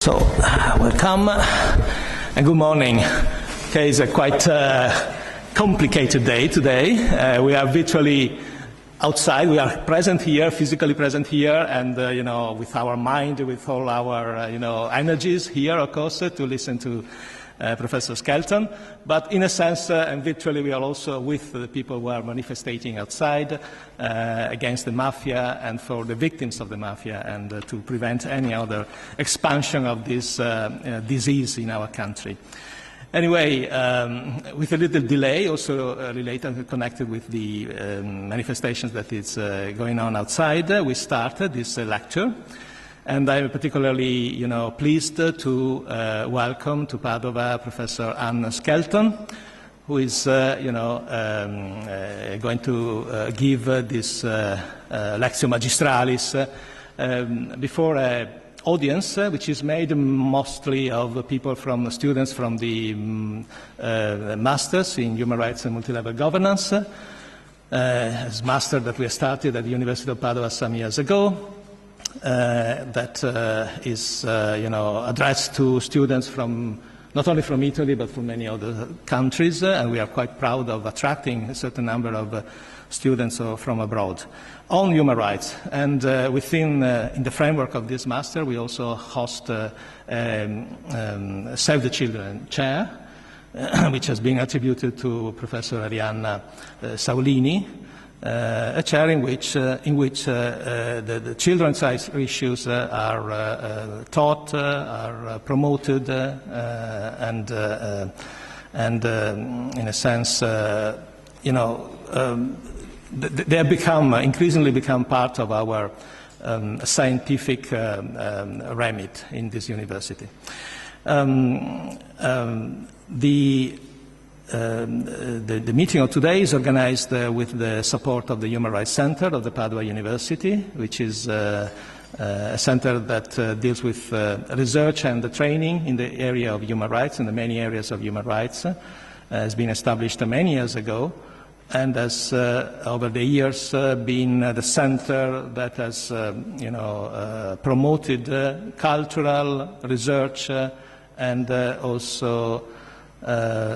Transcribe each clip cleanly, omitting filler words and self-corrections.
So, welcome and good morning. Okay, it's a quite complicated day today. We are virtually outside. We are present here, physically present here, and with our mind, with all our energies here, of course, to listen to Professor Skelton. But in a sense, and virtually, we are also with the people who are manifesting outside against the mafia and for the victims of the mafia, and to prevent any other expansion of this disease in our country. Anyway, with a little delay, also related and connected with the manifestations that is going on outside, we started this lecture. And I'm particularly, pleased to welcome to Padova Professor Ann Skelton, who is, going to give this Lectio Magistralis before an audience, which is made mostly of people from students from the Masters in Human Rights and Multilevel Governance, as master that we started at the University of Padova some years ago. That is, addressed to students from not only from Italy but from many other countries, and we are quite proud of attracting a certain number of students from abroad on human rights. And within, in the framework of this master, we also host Save the Children Chair, which has been attributed to Professor Arianna Saulini. A chair in which the children's rights issues are taught, are promoted, and in a sense, they have increasingly become part of our scientific remit in this university. The meeting of today is organized with the support of the Human Rights Center of the Padua University, which is a center that deals with research and training in the area of human rights, in the many areas of human rights. Has been established many years ago, and has over the years been the center that has promoted cultural research and also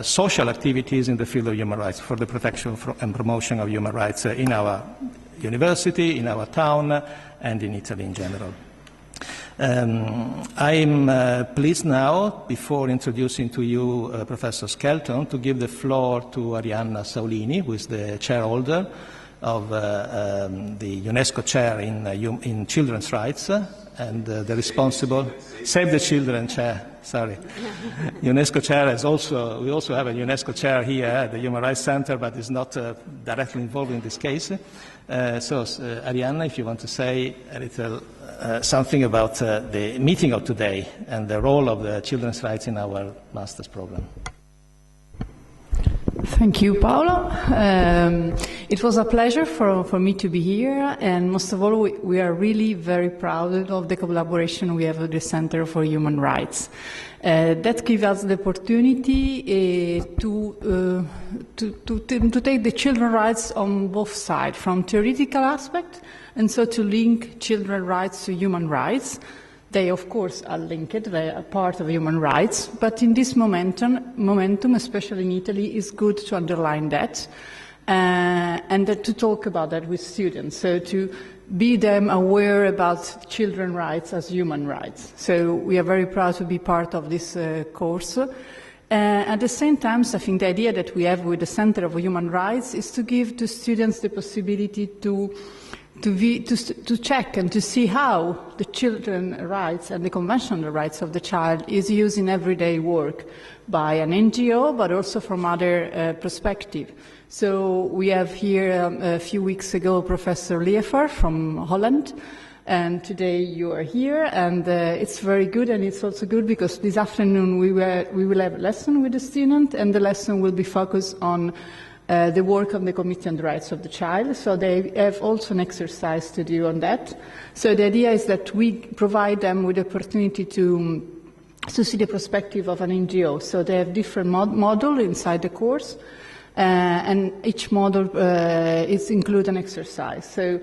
social activities in the field of human rights for the protection and promotion of human rights in our university, in our town, and in Italy in general. I'm pleased now, before introducing to you Professor Skelton, to give the floor to Arianna Saulini, who is the chairholder of the UNESCO chair in children's rights, and the responsible Save the Children chair. Sorry, UNESCO chair is also. We also have a UNESCO chair here at the Human Rights Center, but is not directly involved in this case. So, Arianna, if you want to say a little something about the meeting of today and the role of the children's rights in our master's program. Thank you, Paolo. It was a pleasure for me to be here, and most of all, we are really very proud of the collaboration we have with the Center for Human Rights. That gives us the opportunity to take the children's rights on both sides, from theoretical aspect, and so to link children's rights to human rights. They, of course, are linked, they are part of human rights, but in this momentum, especially in Italy, is good to underline that and to talk about that with students, so to be them aware about children's rights as human rights. So we are very proud to be part of this course. At the same time, I think the idea that we have with the Center of Human Rights is to give to students the possibility to check and to see how the children's rights and the Convention on the Rights of the Child is used in everyday work by an NGO, but also from other perspectives. So we have here a few weeks ago Professor Liefer from Holland, and today you are here, and it's very good, and it's also good because this afternoon we will have a lesson with the student, and the lesson will be focused on the work of the Committee on the Rights of the Child, so they have also an exercise to do on that. So the idea is that we provide them with the opportunity to see the perspective of an NGO. So they have different models inside the course, and each model includes an exercise. So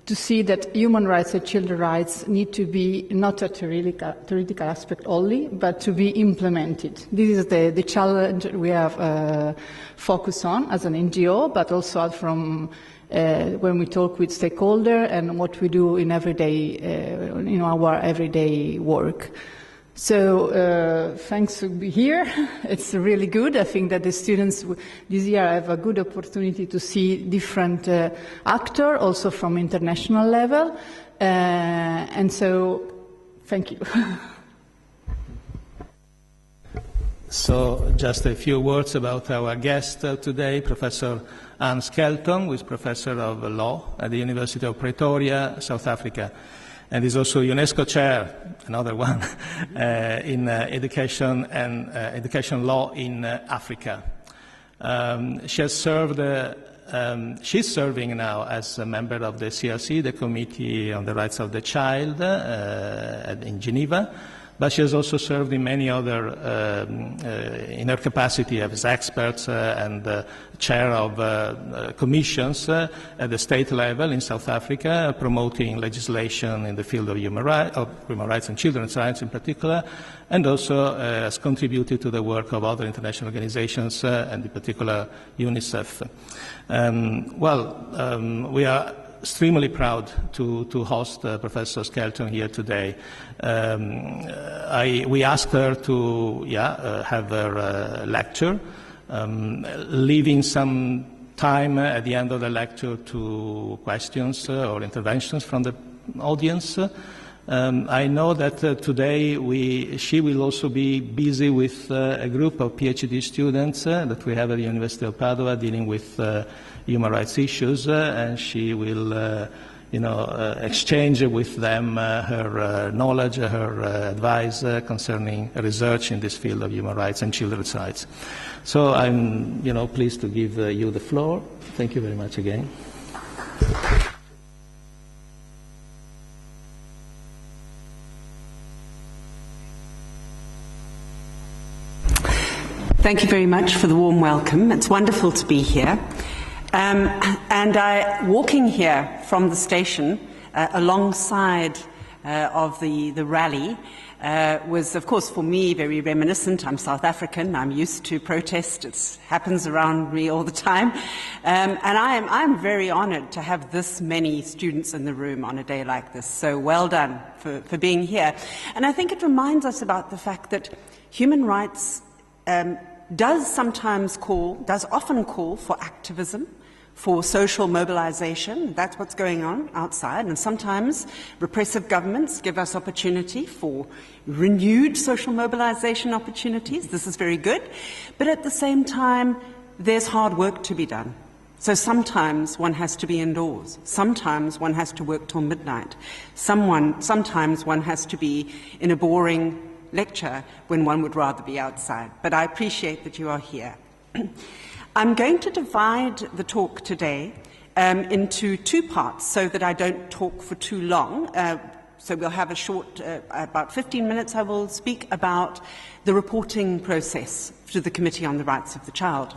to see that human rights and children's rights need to be not a theoretical aspect only, but to be implemented. This is the challenge we have focused on as an NGO, but also from when we talk with stakeholders and what we do in everyday, our everyday work. So thanks to be here. It's really good. I think that the students this year have a good opportunity to see different actors, also from international level. And so, thank you. So just a few words about our guest today, Professor Ann Skelton, who is Professor of Law at the University of Pretoria, South Africa, and is also UNESCO Chair, another one, in education and education law in Africa. She has served, she's serving now as a member of the CRC, the Committee on the Rights of the Child in Geneva, but she has also served in many other, in her capacity as experts and chair of commissions at the state level in South Africa, promoting legislation in the field of human rights and children's rights in particular, and also has contributed to the work of other international organizations, and in particular UNICEF. We are extremely proud to host Professor Skelton here today. We asked her to have her lecture, leaving some time at the end of the lecture to questions or interventions from the audience. I know that today she will also be busy with a group of PhD students that we have at the University of Padova dealing with human rights issues, and she will exchange with them her knowledge, her advice concerning research in this field of human rights and children's rights. So I'm pleased to give you the floor. Thank you very much again. Thank you very much for the warm welcome. It's wonderful to be here. Walking here from the station alongside of the rally was, of course, for me very reminiscent. I'm South African. I'm used to protest. It happens around me all the time. And I'm very honored to have this many students in the room on a day like this. So well done for being here. And I think it reminds us about the fact that human rights does often call for activism, for social mobilization. That's what's going on outside. And sometimes repressive governments give us opportunity for renewed social mobilization opportunities. This is very good. But at the same time, there's hard work to be done. So sometimes one has to be indoors. Sometimes one has to work till midnight. Sometimes one has to be in a boring lecture when one would rather be outside. But I appreciate that you are here. I'm going to divide the talk today into two parts so that I don't talk for too long. So we'll have a short, about 15 minutes I will speak about the reporting process to the Committee on the Rights of the Child.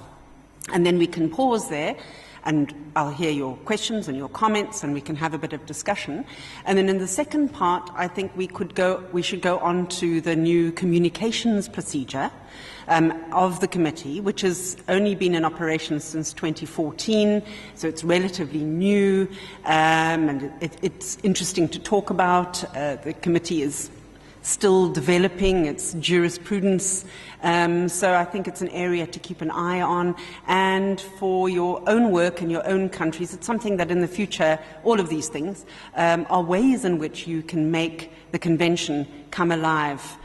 And then we can pause there and I'll hear your questions and your comments and we can have a bit of discussion. And then in the second part, I think we should go on to the new communications procedure of the committee, which has only been in operation since 2014, so it's relatively new, and it's interesting to talk about. The committee is still developing its jurisprudence, so I think it's an area to keep an eye on. And for your own work in your own countries, it's something that in the future, all of these things, are ways in which you can make the convention come alive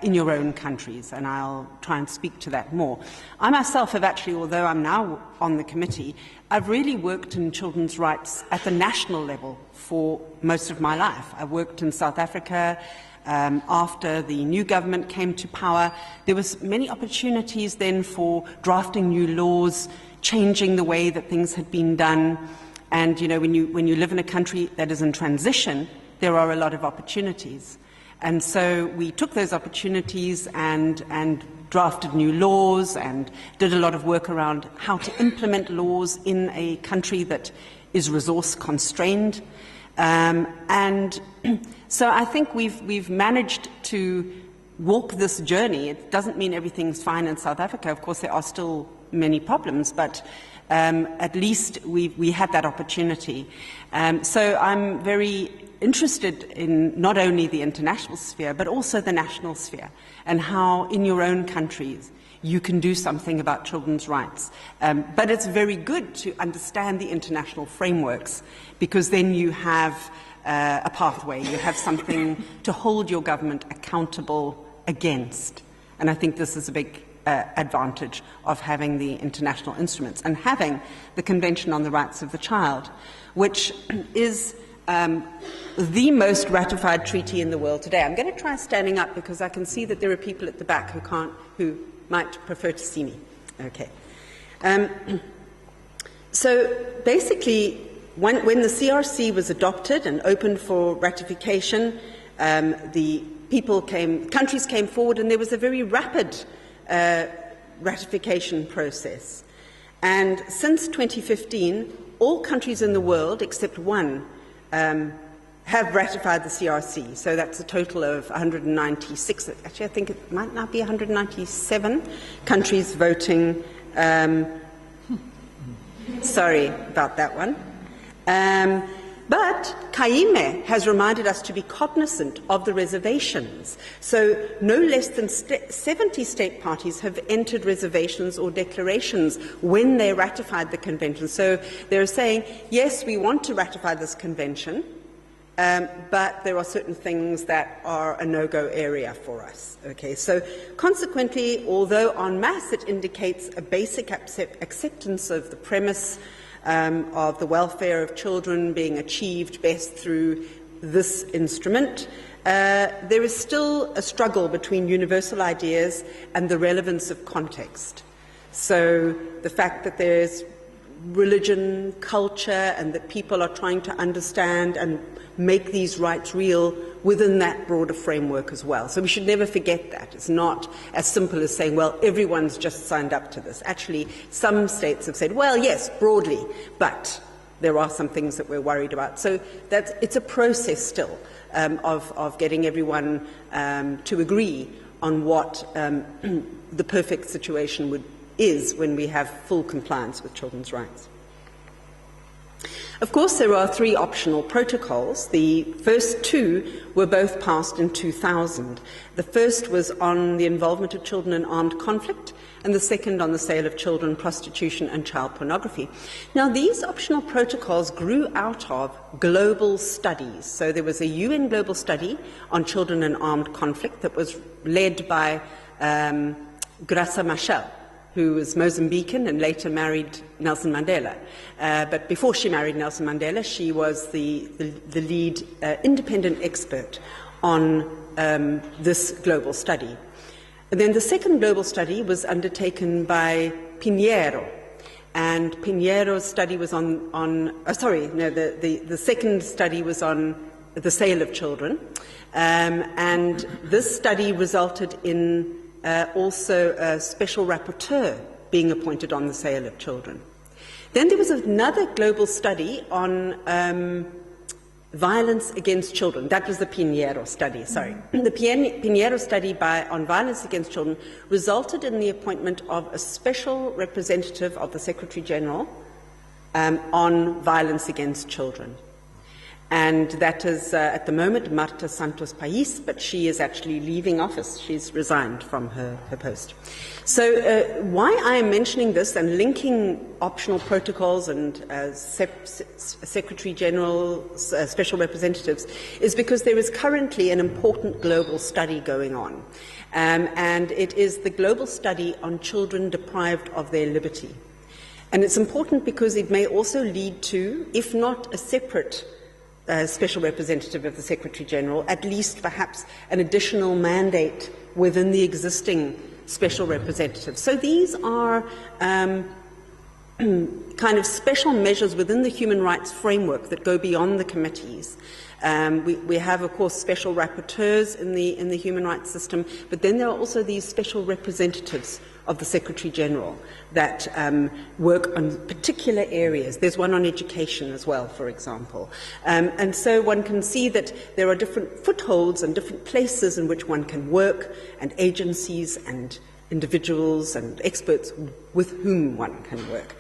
in your own countries, and I'll try and speak to that more. I myself have actually, although I'm now on the committee, I've really worked in children's rights at the national level for most of my life. I worked in South Africa. After the new government came to power, there was many opportunities then for drafting new laws, changing the way that things had been done. And when you live in a country that is in transition, there are a lot of opportunities. And so we took those opportunities and drafted new laws and did a lot of work around how to implement laws in a country that is resource constrained. And so I think we've managed to walk this journey. It doesn't mean everything's fine in South Africa. Of course, there are still many problems, but at least we had that opportunity. So I'm very interested in not only the international sphere, but also the national sphere, and how in your own countries you can do something about children's rights. But it's very good to understand the international frameworks, because then you have a pathway, you have something to hold your government accountable against. And I think this is a big advantage of having the international instruments and having the Convention on the Rights of the Child, which is the most ratified treaty in the world today. I'm going to try standing up because I can see that there are people at the back who might prefer to see me. Okay. So basically, when the CRC was adopted and opened for ratification, countries came forward, and there was a very rapid ratification process. And since 2015, all countries in the world, except one, have ratified the CRC. So that's a total of 196. Actually, I think it might not be 197 countries voting. Sorry about that one. But Kaime has reminded us to be cognizant of the reservations. So no less than 70 state parties have entered reservations or declarations when they ratified the convention. So they're saying, yes, we want to ratify this convention, but there are certain things that are a no-go area for us. Okay, so consequently, although en masse it indicates a basic acceptance of the premise of the welfare of children being achieved best through this instrument, there is still a struggle between universal ideas and the relevance of context. So the fact that there's religion, culture, and that people are trying to understand and make these rights real within that broader framework as well. So we should never forget that. It's not as simple as saying, well, everyone's just signed up to this. Actually, some states have said, well, yes, broadly, but there are some things that we're worried about. So it's a process still of getting everyone to agree on what the perfect situation is when we have full compliance with children's rights. Of course, there are 3 optional protocols. The first 2 were both passed in 2000. The first was on the involvement of children in armed conflict, and the second on the sale of children, prostitution, and child pornography. Now, these optional protocols grew out of global studies. So there was a UN global study on children in armed conflict that was led by Graça Machel, who was Mozambican and later married Nelson Mandela. But before she married Nelson Mandela, she was the lead independent expert on this global study. And then the second global study was undertaken by Pinheiro. And Pinheiro's study was the second study was on the sale of children. And this study resulted in also a special rapporteur being appointed on the sale of children. Then there was another global study on violence against children. That was the Pinheiro study, sorry. The Pinheiro study on violence against children resulted in the appointment of a special representative of the Secretary General on violence against children. And that is, at the moment, Marta Santos Pais, but she is actually leaving office. She's resigned from her post. So why I am mentioning this and linking optional protocols and Secretary General, special representatives, is because there is currently an important global study going on. And it is the global study on children deprived of their liberty. And it's important because it may also lead to, if not a separate special representative of the Secretary General, at least perhaps an additional mandate within the existing special representative. So these are kind of special measures within the human rights framework that go beyond the committees. We have, of course, special rapporteurs in the human rights system, but then there are also these special representatives of the Secretary-General that work on particular areas. There's one on education as well, for example. And so one can see that there are different footholds and different places in which one can work, and agencies and individuals and experts with whom one can work.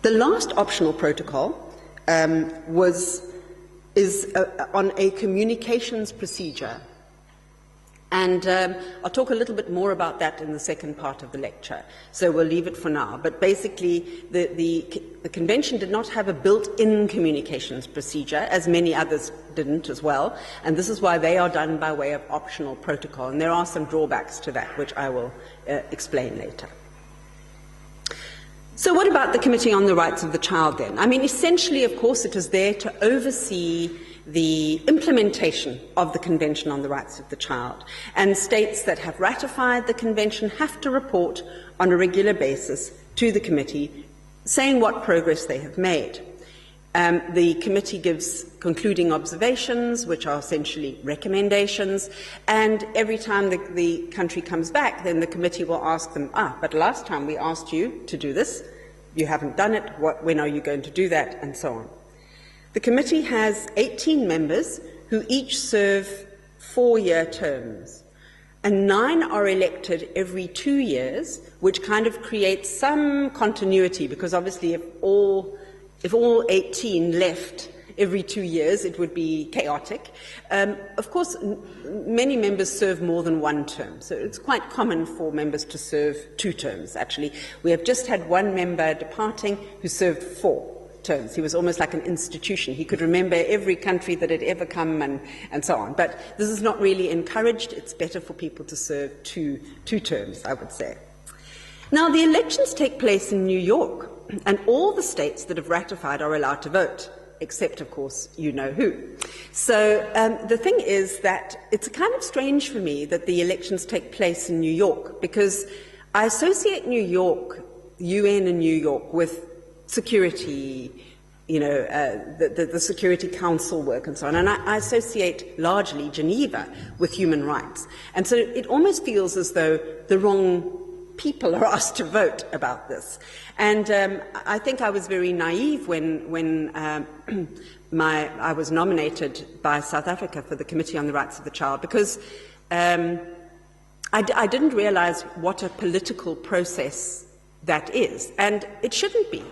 The last optional protocol is on a communications procedure. And I'll talk a little bit more about that in the second part of the lecture, so we'll leave it for now. But basically, the Convention did not have a built-in communications procedure, as many others didn't as well, and this is why they are done by way of optional protocol. And there are some drawbacks to that, which I will explain later. So what about the Committee on the Rights of the Child then? I mean, essentially, of course, it is there to oversee the implementation of the Convention on the Rights of the Child, and states that have ratified the Convention have to report on a regular basis to the Committee, saying what progress they have made. The Committee gives concluding observations, which are essentially recommendations, and every time the country comes back, then the Committee will ask them, but last time we asked you to do this, you haven't done it, when are you going to do that, and so on. The Committee has 18 members who each serve 4-year terms, and 9 are elected every 2 years, which kind of creates some continuity, because obviously if all 18 left every 2 years, it would be chaotic. Of course, many members serve more than 1 term, so it's quite common for members to serve 2 terms, actually. We have just had 1 member departing who served 4 terms. He was almost like an institution. He could remember every country that had ever come and so on. But this is not really encouraged. It's better for people to serve two terms, I would say. Now, the elections take place in New York, and all the states that have ratified are allowed to vote, except, of course, you know who. So the thing is that it's kind of strange for me that the elections take place in New York, because I associate New York, UN in New York, with security, the Security Council work and so on. And I associate largely Geneva with human rights. And so it almost feels as though the wrong people are asked to vote about this. And I think I was very naive when I was nominated by South Africa for the Committee on the Rights of the Child, because I didn't realize what a political process that is. And it shouldn't be.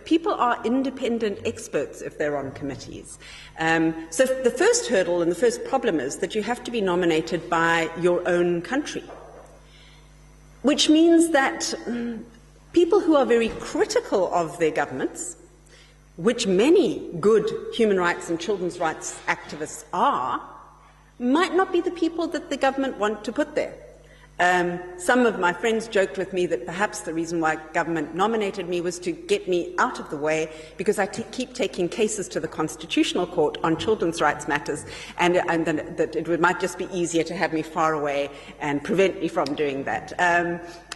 People are independent experts if they're on committees. So the first hurdle and the first problem is that you have to be nominated by your own country, which means that people who are very critical of their governments, which many good human rights and children's rights activists are, might not be the people that the government want to put there. Some of my friends joked with me that perhaps the reason why government nominated me was to get me out of the way, because I keep taking cases to the Constitutional Court on children's rights matters, and that it might just be easier to have me far away and prevent me from doing that.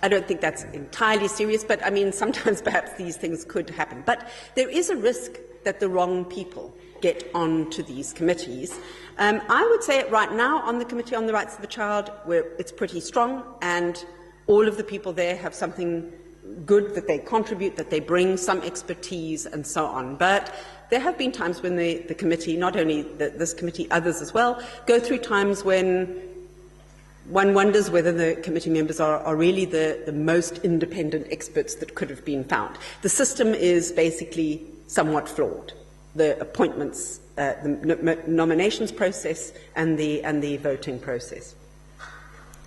I don't think that's entirely serious, but I mean, sometimes perhaps these things could happen. But there is a risk that the wrong people get onto these committees. I would say right now on the Committee on the Rights of the Child, it's pretty strong, and all of the people there have something good that they contribute, that they bring, some expertise and so on. But there have been times when the committee, not only this committee, others as well, go through times when one wonders whether the committee members are really the most independent experts that could have been found. The system is basically somewhat flawed. The appointments, the nominations process and the voting process.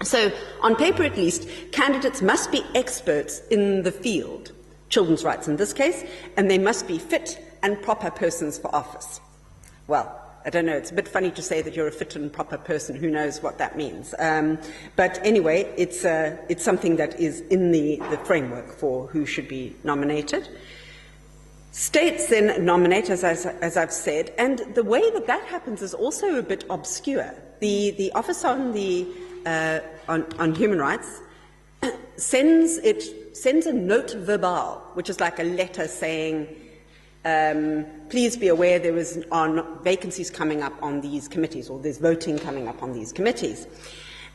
So, on paper at least, candidates must be experts in the field, children's rights in this case, and they must be fit and proper persons for office. Well, I don't know, it's a bit funny to say that you're a fit and proper person. Who knows what that means? But anyway, it's something that is in the framework for who should be nominated. States then nominate, as I've said, and the way that happens is also a bit obscure. The Office on Human Rights sends sends a note verbal, which is like a letter saying, please be aware there are vacancies coming up on these committees, or there's voting coming up on these committees.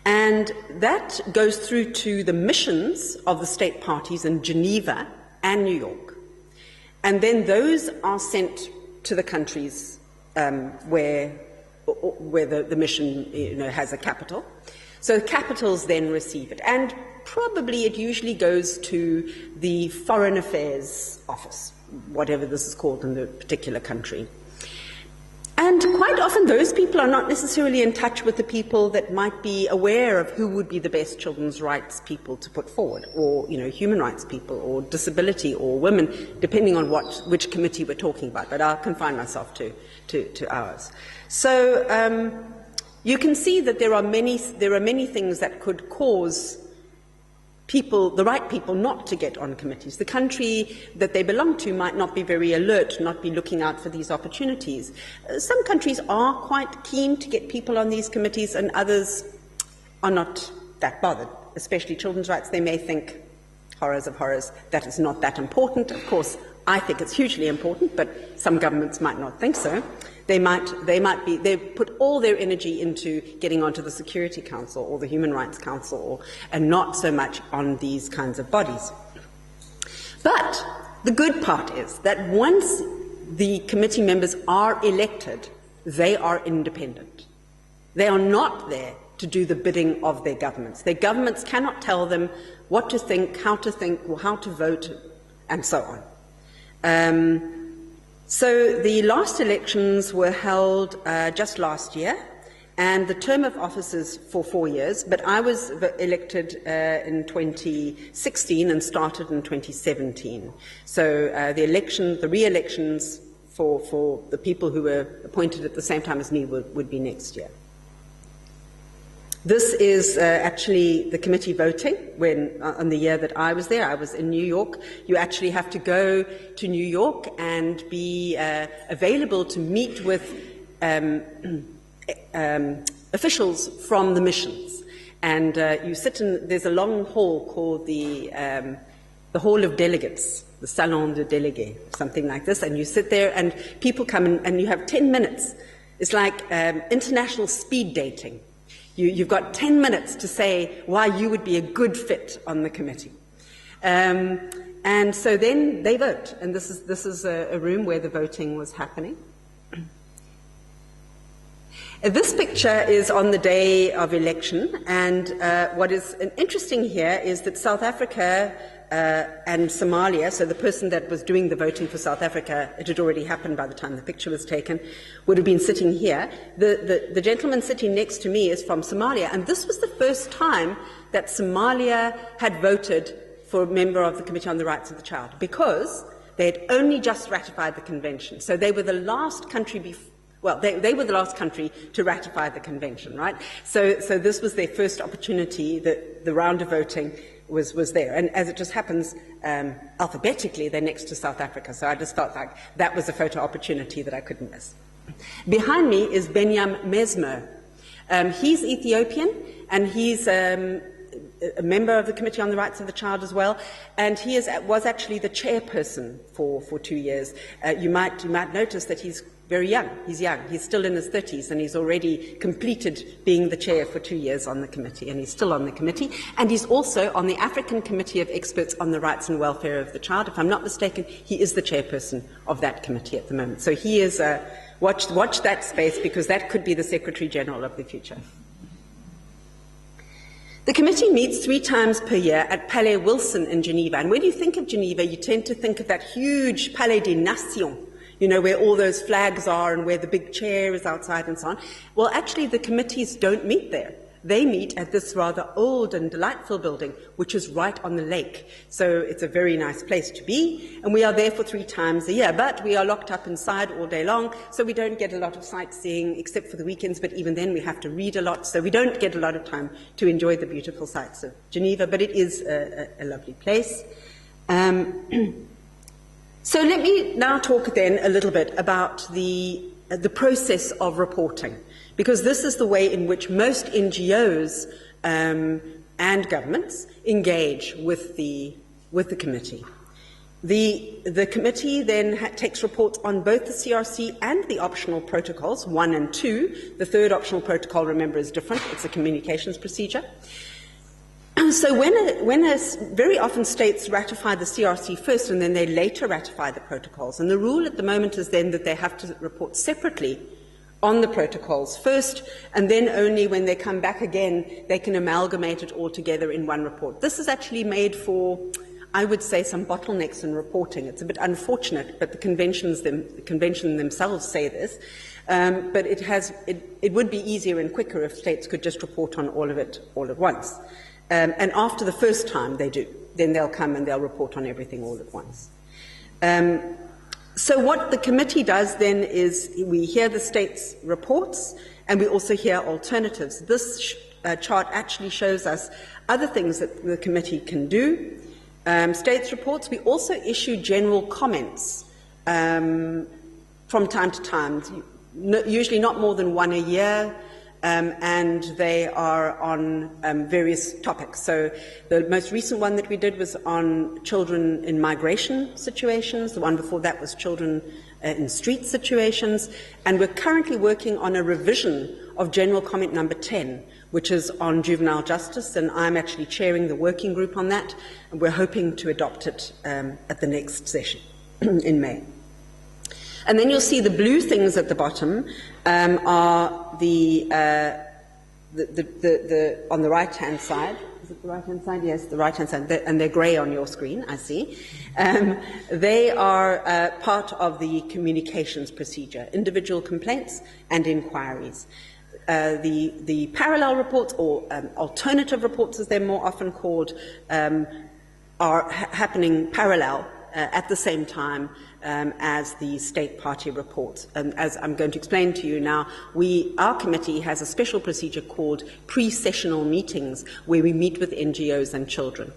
And that goes through to the missions of the state parties in Geneva and New York. And then those are sent to the countries where the mission has a capital. So the capitals then receive it. And probably it usually goes to the Foreign Affairs Office, whatever this is called in the particular country. And quite often those people are not necessarily in touch with the people that might be aware of who would be the best children's rights people to put forward, or human rights people, or disability, or women, depending on which committee we're talking about. But I'll confine myself to ours. So you can see that there are many things that could cause the right people not to get on committees. The country that they belong to might not be very alert, not be looking out for these opportunities. Some countries are quite keen to get people on these committees, and others are not that bothered, especially children's rights. They may think, horrors of horrors, that is not that important. Of course, I think it's hugely important, but some governments might not think so. They put all their energy into getting onto the Security Council or the Human Rights Council, and not so much on these kinds of bodies. But the good part is that once the committee members are elected, they are independent. They are not there to do the bidding of their governments. Their governments cannot tell them what to think, or how to vote, and so on. So the last elections were held just last year, and the term of office is for 4 years, but I was elected in 2016 and started in 2017. So the re-elections for the people who were appointed at the same time as me would be next year. This is actually the committee voting on the year that I was there. I was in New York. You actually have to go to New York and be available to meet with officials from the missions. And you sit there's a long hall called the Hall of Delegates, the Salon de Délégués, something like this. And you sit there and people come in and you have 10 minutes. It's like international speed dating. You've got 10 minutes to say why you would be a good fit on the committee. And so then they vote. And this is a room where the voting was happening. This picture is on the day of election. And what is interesting here is that South Africa and Somalia, so the person that was doing the voting for South Africa, it had already happened by the time the picture was taken, would have been sitting here. The gentleman sitting next to me is from Somalia, and this was the first time that Somalia had voted for a member of the Committee on the Rights of the Child, because they had only just ratified the convention. So they were the last country they were the last country to ratify the convention, right? So this was their first opportunity, the round of voting was there. And as it just happens, alphabetically, they're next to South Africa. So I just felt like that was a photo opportunity that I couldn't miss. Behind me is Benyam Mesmer. He's Ethiopian, and he's a member of the Committee on the Rights of the Child as well, and he was actually the chairperson for 2 years. You might notice that he's very young. He's young. He's still in his 30s, and he's already completed being the chair for 2 years on the committee, and he's still on the committee. And he's also on the African Committee of Experts on the Rights and Welfare of the Child. If I'm not mistaken, he is the chairperson of that committee at the moment. So he is, watch that space, because that could be the Secretary General of the future. The committee meets 3 times per year at Palais Wilson in Geneva. And when you think of Geneva, you tend to think of that huge Palais des Nations, where all those flags are and where the big chair is outside and so on. Well, actually, the committees don't meet there. They meet at this rather old and delightful building, which is right on the lake. So it's a very nice place to be, and we are there for 3 times a year. But we are locked up inside all day long, so we don't get a lot of sightseeing, except for the weekends, but even then we have to read a lot, so we don't get a lot of time to enjoy the beautiful sights of Geneva, but it is a lovely place. So let me now talk then a little bit about the process of reporting, because this is the way in which most NGOs and governments engage with the with the committee. The committee then takes reports on both the CRC and the optional protocols, 1 and 2. The third optional protocol, remember, is different. It's a communications procedure. So very often states ratify the CRC first and then they later ratify the protocols. And the rule at the moment is then that they have to report separately on the protocols first, and then only when they come back again, they can amalgamate it all together in one report. This is actually made for, I would say, some bottlenecks in reporting. It's a bit unfortunate, but the convention themselves say this. But it would be easier and quicker if states could just report on all of it all at once. And after the first time they do, then they'll come and they'll report on everything all at once. So what the committee does then is we hear the states' reports and we also hear alternatives. This chart actually shows us other things that the committee can do. States' reports, we also issue general comments from time to time, usually not more than one a year, and they are on various topics. So the most recent one that we did was on children in migration situations. The one before that was children in street situations. And we're currently working on a revision of General Comment number 10, which is on juvenile justice, and I'm actually chairing the working group on that, and we're hoping to adopt it at the next session in May. And then you'll see the blue things at the bottom are on the right-hand side. Is it the right-hand side? Yes, the right-hand side. And they're grey on your screen, I see. They are part of the communications procedure, individual complaints and inquiries. The parallel reports, or alternative reports as they're more often called, are happening parallel at the same time as the state party reports. As I'm going to explain to you now, our committee has a special procedure called precessional meetings, where we meet with NGOs and children.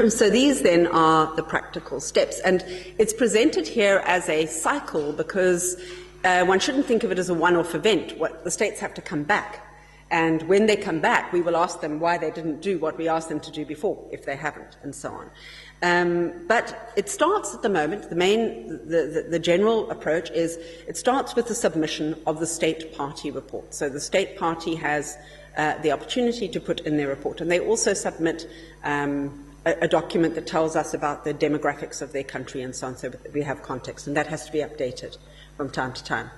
So these then are the practical steps, and it's presented here as a cycle because one shouldn't think of it as a one-off event. The states have to come back. And when they come back, we will ask them why they didn't do what we asked them to do before, if they haven't, and so on. But it starts at the moment, the general approach is, it starts with the submission of the state party report. So the state party has the opportunity to put in their report, and they also submit a document that tells us about the demographics of their country and so on, so that we have context, and that has to be updated from time to time.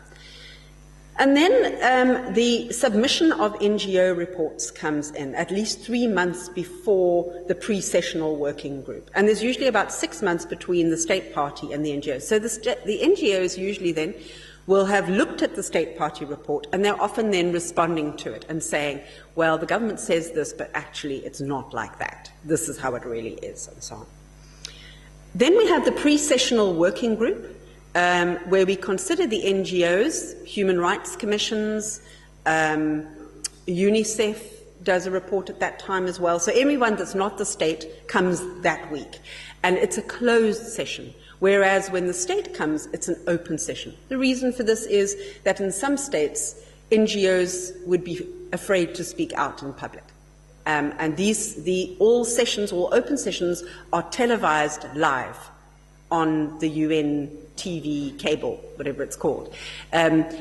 And then the submission of NGO reports comes in at least 3 months before the pre-sessional working group. And there's usually about 6 months between the state party and the NGO. So the NGOs usually then will have looked at the state party report, and they're often then responding to it and saying, well, the government says this, but actually it's not like that. This is how it really is, and so on. Then we have the pre-sessional working group, where we consider the NGOs, human rights commissions, UNICEF does a report at that time as well. So everyone that's not the state comes that week. And it's a closed session, whereas when the state comes, it's an open session. The reason for this is that in some states, NGOs would be afraid to speak out in public. And all sessions, all open sessions, are televised live on the UN TV, cable, whatever it's called.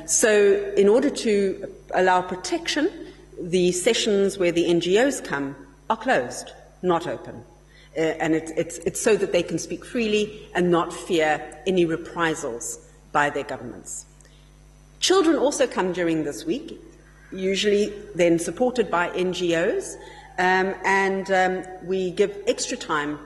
So in order to allow protection, the sessions where the NGOs come are closed, not open. And it's so that they can speak freely and not fear any reprisals by their governments. Children also come during this week, usually then supported by NGOs, and we give extra time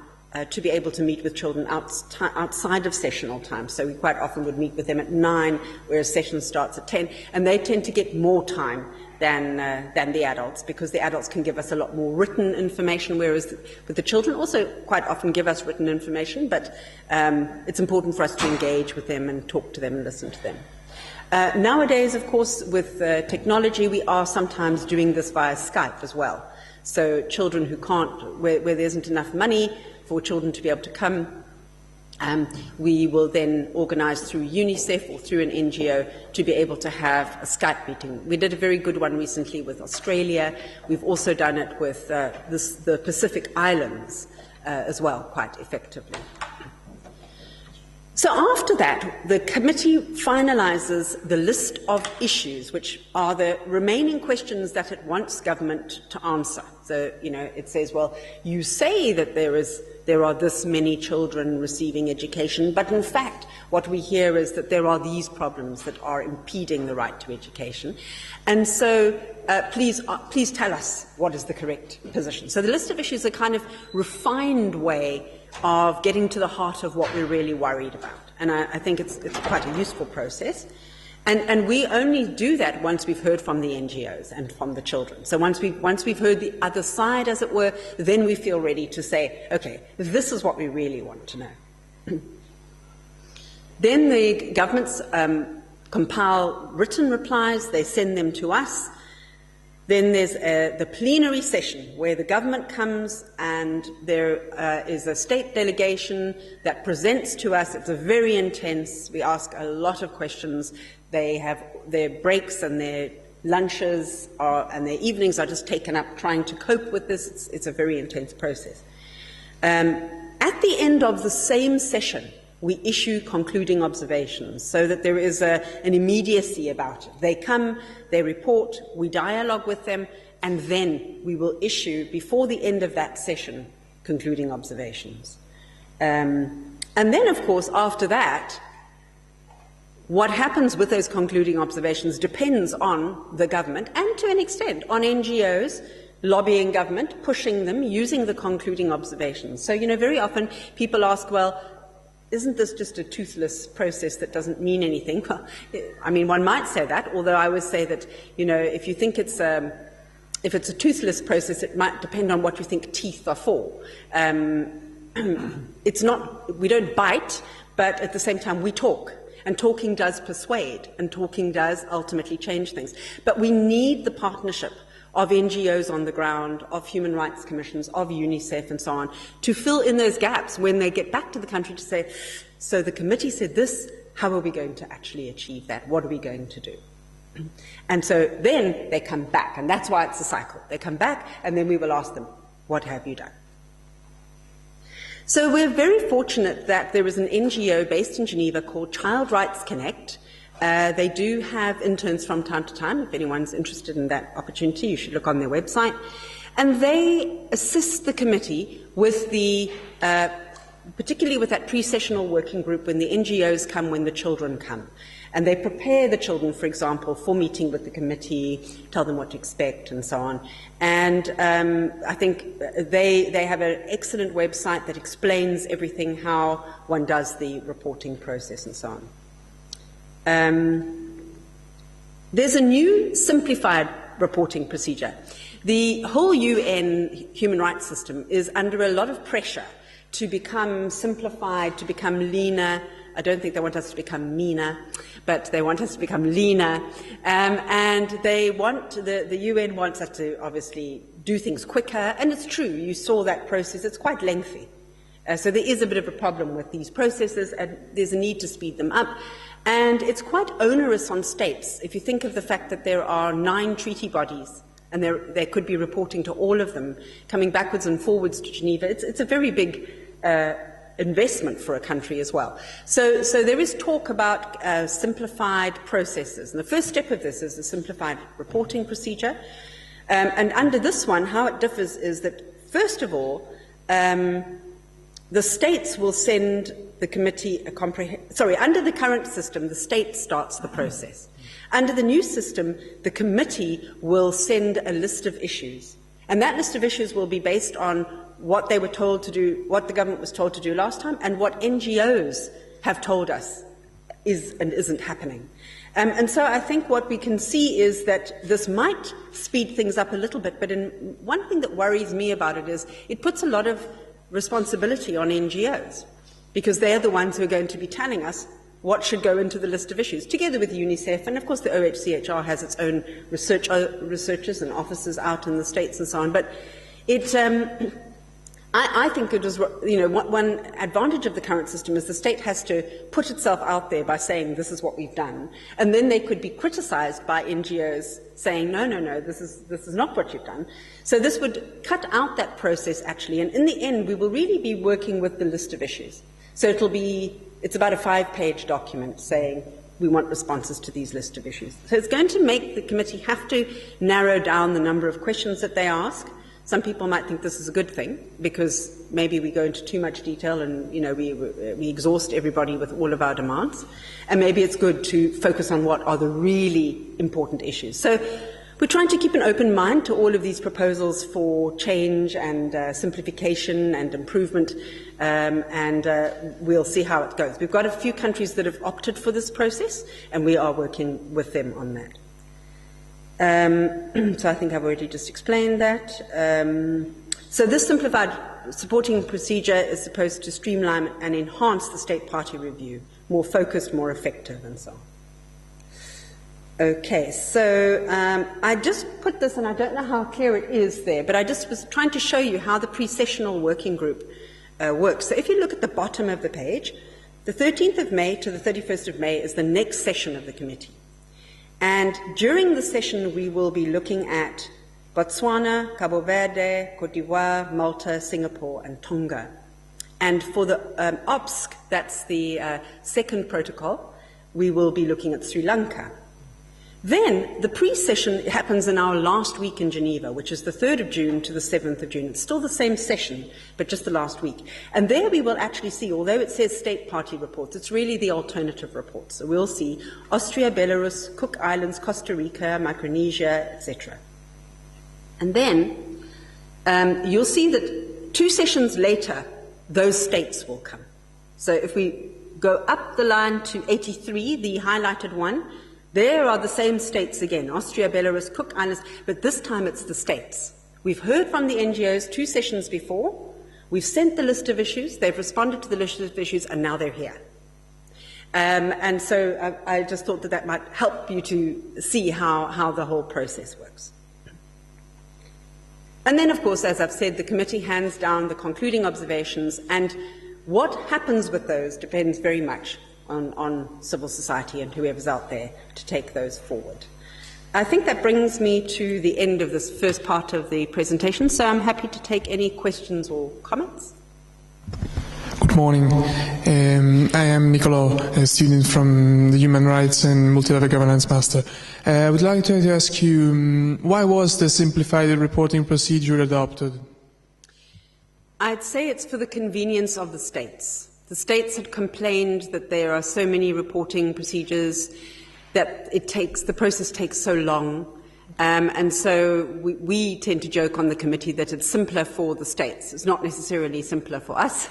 to be able to meet with children outside of sessional time. So we quite often would meet with them at 9, whereas session starts at 10, and they tend to get more time than the adults, because the adults can give us a lot more written information, whereas with the children also quite often give us written information, but it's important for us to engage with them and talk to them and listen to them. Nowadays, of course, with technology, we are sometimes doing this via Skype as well. So children who can't, where there isn't enough money for children to be able to come, we will then organise through UNICEF or through an NGO to be able to have a Skype meeting. We did a very good one recently with Australia. We've also done it with the Pacific Islands as well, quite effectively. So after that, the committee finalises the list of issues, which are the remaining questions that it wants government to answer. So, it says, well, you say that there are this many children receiving education, but in fact, what we hear is that there are these problems that are impeding the right to education. And so, please tell us what is the correct position. So the list of issues is a kind of refined way of getting to the heart of what we're really worried about. And I think it's quite a useful process. And we only do that once we've heard from the NGOs and from the children. So once we've heard the other side, as it were, then we feel ready to say, okay, this is what we really want to know. Then the governments compile written replies, they send them to us. Then there's the plenary session where the government comes and there is a state delegation that presents to us. It's very intense. We ask a lot of questions. They have their breaks and their lunches and their evenings are just taken up trying to cope with this. It's a very intense process. At the end of the same session, we issue concluding observations so that there is an immediacy about it. They come, they report, we dialogue with them, and then we will issue, before the end of that session, concluding observations. And then, of course, after that, what happens with those concluding observations depends on the government and, to an extent, on NGOs lobbying government, pushing them, using the concluding observations. So, very often people ask, well, isn't this just a toothless process that doesn't mean anything? Well, I mean, one might say that, although I would say that, if you think if it's a toothless process, it might depend on what you think teeth are for. It's not, we don't bite, but at the same time we talk. And talking does persuade, and talking does ultimately change things. But we need the partnership of NGOs on the ground, of human rights commissions, of UNICEF and so on, to fill in those gaps when they get back to the country to say, so the committee said this, how are we going to actually achieve that? What are we going to do? And so then they come back, and that's why it's a cycle. They come back, and then we will ask them, what have you done? So we're very fortunate that there is an NGO based in Geneva called Child Rights Connect. They do have interns from time to time. If anyone's interested in that opportunity, you should look on their website. And they assist the committee with particularly with that precessional working group when the NGOs come, when the children come. And they prepare the children, for example, for meeting with the committee, tell them what to expect and so on. And I think they have an excellent website that explains everything, how one does the reporting process and so on. There's a new simplified reporting procedure. The whole UN human rights system is under a lot of pressure to become simplified, to become leaner. I don't think they want us to become meaner, but they want us to become leaner. And they want, the UN wants us to obviously do things quicker, and it's true, you saw that process, it's quite lengthy. So there is a bit of a problem with these processes, and there's a need to speed them up. And it's quite onerous on states. If you think of the fact that there are 9 treaty bodies, and they could be reporting to all of them, coming backwards and forwards to Geneva, it's a very big investment for a country as well. So there is talk about simplified processes. And the first step of this is the simplified reporting procedure. And under this one, how it differs is that, first of all, the states will send the committee under the current system, the state starts the process. Under the new system, the committee will send a list of issues. And that list of issues will be based on what they were told to do, what the government was told to do last time, and what NGOs have told us is and isn't happening. And so I think what we can see is that this might speed things up a little bit, but one thing that worries me about it is it puts a lot of responsibility on NGOs, because they're the ones who are going to be telling us what should go into the list of issues, together with UNICEF, and of course the OHCHR has its own researchers and officers out in the States and so on. But I think it was, one advantage of the current system is the state has to put itself out there by saying this is what we've done, and then they could be criticised by NGOs saying no, this is not what you've done. So this would cut out that process actually, and in the end we will really be working with the list of issues. So it's about a 5-page document saying we want responses to these list of issues. So it's going to make the committee have to narrow down the number of questions that they ask. Some people might think this is a good thing because maybe we go into too much detail and we exhaust everybody with all of our demands, and maybe it's good to focus on what are the really important issues. So we're trying to keep an open mind to all of these proposals for change and simplification and improvement, and we'll see how it goes. We've got a few countries that have opted for this process, and we are working with them on that. So I think I've already just explained that. So this simplified supporting procedure is supposed to streamline and enhance the state party review, more focused, more effective, and so on. Okay, so I just put this, and I don't know how clear it is there, but I just was trying to show you how the precessional working group works. So if you look at the bottom of the page, the 13th of May to the 31st of May is the next session of the committee. And during the session, we will be looking at Botswana, Cabo Verde, Cote d'Ivoire, Malta, Singapore, and Tonga. And for the OPSC, that's the second protocol, we will be looking at Sri Lanka. Then the pre-session happens in our last week in Geneva, which is the 3rd of June to the 7th of June. It's still the same session, but just the last week. And there we will actually see, although it says state party reports, it's really the alternative reports. So we'll see Austria, Belarus, Cook Islands, Costa Rica, Micronesia, etc. And then you'll see that 2 sessions later, those states will come. So if we go up the line to 83, the highlighted one, there are the same states again, Austria, Belarus, Cook Islands, but this time it's the states. We've heard from the NGOs 2 sessions before. We've sent the list of issues. They've responded to the list of issues, and now they're here. And so I just thought that that might help you to see how the whole process works. And then, of course, as I've said, the committee hands down the concluding observations, and what happens with those depends very much on civil society and whoever's out there to take those forward. I think that brings me to the end of this first part of the presentation, so I'm happy to take any questions or comments. Good morning. I am Nicolo, a student from the Human Rights and Multilevel Governance Master. I would like to ask you, why was the simplified reporting procedure adopted? I'd say it's for the convenience of the states. The states had complained that there are so many reporting procedures that the process takes so long, and so we tend to joke on the committee that it's simpler for the states. It's not necessarily simpler for us,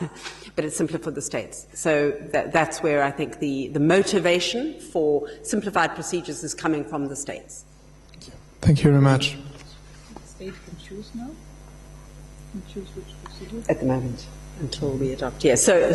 but it's simpler for the states. So that's where I think the motivation for simplified procedures is coming from the states. Thank you very much. The state can choose now? Can choose which procedure? At the moment. Until we adopt, yes. So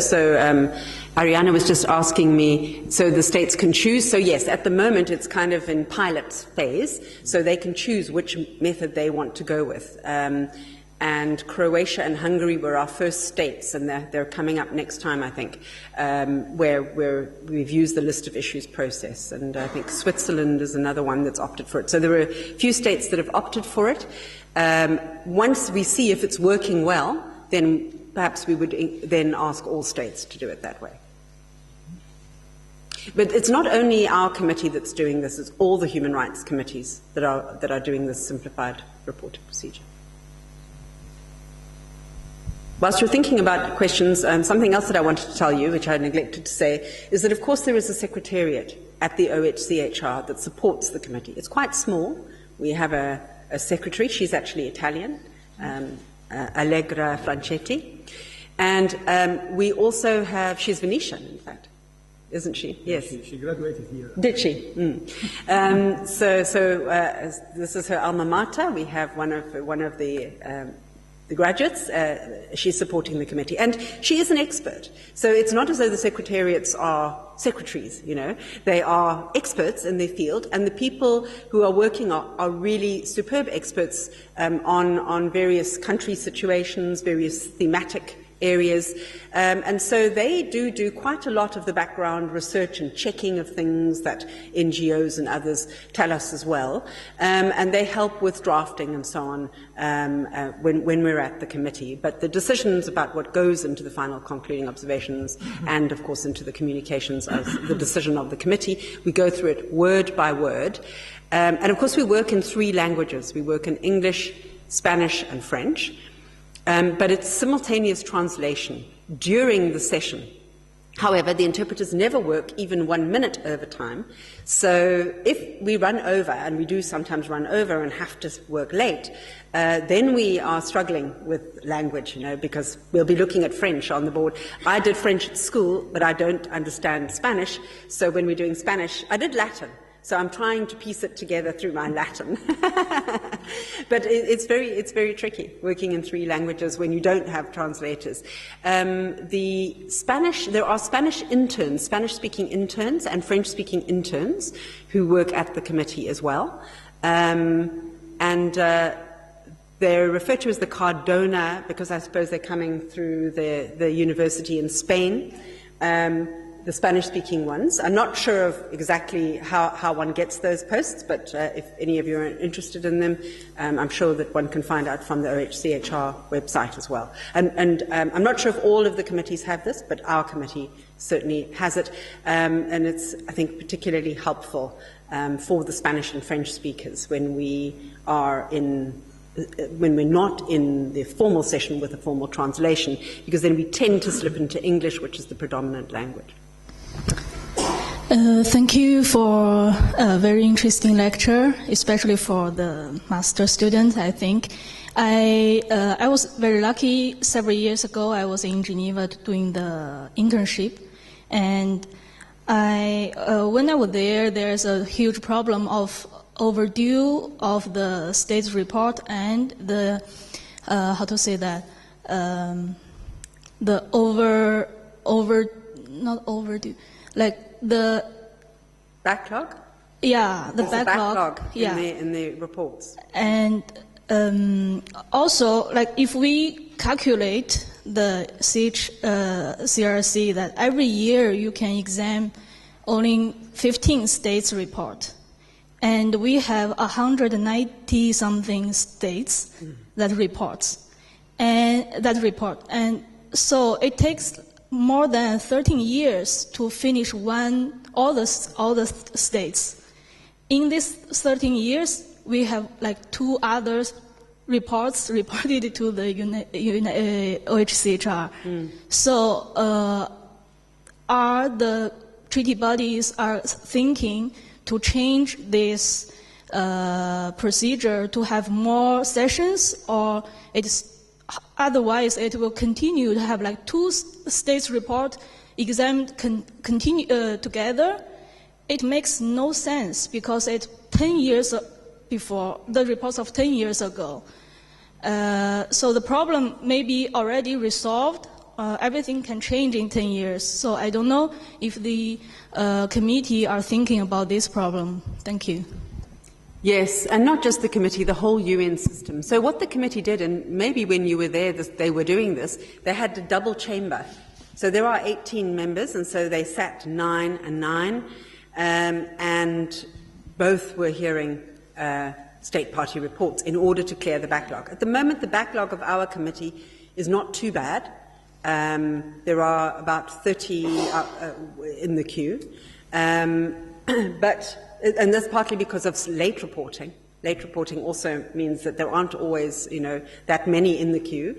Ariana was just asking me, so the states can choose? So yes, at the moment it's kind of in pilot phase, so they can choose which method they want to go with. And Croatia and Hungary were our first states, and they're coming up next time, I think, where we've used the list of issues process. And I think Switzerland is another one that's opted for it. So there are a few states that have opted for it. Once we see if it's working well, then perhaps we would then ask all states to do it that way. But it's not only our committee that's doing this, it's all the human rights committees that are doing this simplified reporting procedure. Whilst you're thinking about questions, something else that I wanted to tell you, which I neglected to say, is that of course there is a secretariat at the OHCHR that supports the committee. It's quite small. We have a secretary, she's actually Italian, Allegra Franchetti. And we also have, she's Venetian, in fact, isn't she? Yes. She graduated here. Did she? So this is her alma mater. We have one of the the graduates. She's supporting the committee. And she is an expert. So it's not as though the secretariats are secretaries, you know. They are experts in their field, and the people who are working are really superb experts on various country situations, various thematic areas, and so they do quite a lot of the background research and checking of things that NGOs and others tell us as well, and they help with drafting and so on when we're at the committee. But the decisions about what goes into the final concluding observations and, of course, into the communications as the decision of the committee, we go through it word by word. And, of course, we work in 3 languages. We work in English, Spanish, and French. But it's simultaneous translation during the session. However, the interpreters never work even 1 minute overtime. So if we run over, and we do sometimes run over and have to work late, then we are struggling with language, you know, because we'll be looking at French on the board. I did French at school, but I don't understand Spanish. So when we're doing Spanish, I did Latin. So I'm trying to piece it together through my Latin. But it's very tricky working in 3 languages when you don't have translators. The Spanish, there are Spanish interns, Spanish-speaking interns and French-speaking interns who work at the committee as well. They're referred to as the Cardona because I suppose they're coming through the university in Spain. The Spanish-speaking ones. I'm not sure of exactly how one gets those posts, but if any of you are interested in them, I'm sure that one can find out from the OHCHR website as well. And I'm not sure if all of the committees have this, but our committee certainly has it, and it's, I think, particularly helpful for the Spanish and French speakers when we are when we're not in the formal session with a formal translation, because then we tend to slip into English, which is the predominant language. Thank you for a very interesting lecture, especially for the master student, I think. I was very lucky. Several years ago, I was in Geneva doing the internship, and when I was there, there's a huge problem of overdue of the state's report and the how to say that the not overdue, like the backlog. Yeah, the There's backlog. Yeah, in the reports. And also, like if we calculate the CRC, that every year you can examine only 15 states report. And we have 190 something states that report. And so it takes more than 13 years to finish all the states. In these 13 years, we have like 2 other reports reported to the OHCHR. So are the treaty bodies are thinking to change this procedure to have more sessions, or otherwise it will continue to have like 2 states report examined continue together? It makes no sense because it's 10 years before the reports of 10 years ago. So the problem may be already resolved. Everything can change in 10 years. So I don't know if the committee are thinking about this problem. Thank you. Yes, and not just the committee, the whole UN system. So what the committee did, and maybe when you were there they were doing this, they had a double chamber. So there are 18 members, and so they sat 9 and 9, and both were hearing state party reports in order to clear the backlog. At the moment, the backlog of our committee is not too bad. There are about 30 in the queue, and that's partly because of late reporting. Late reporting also means that there aren't always, that many in the queue.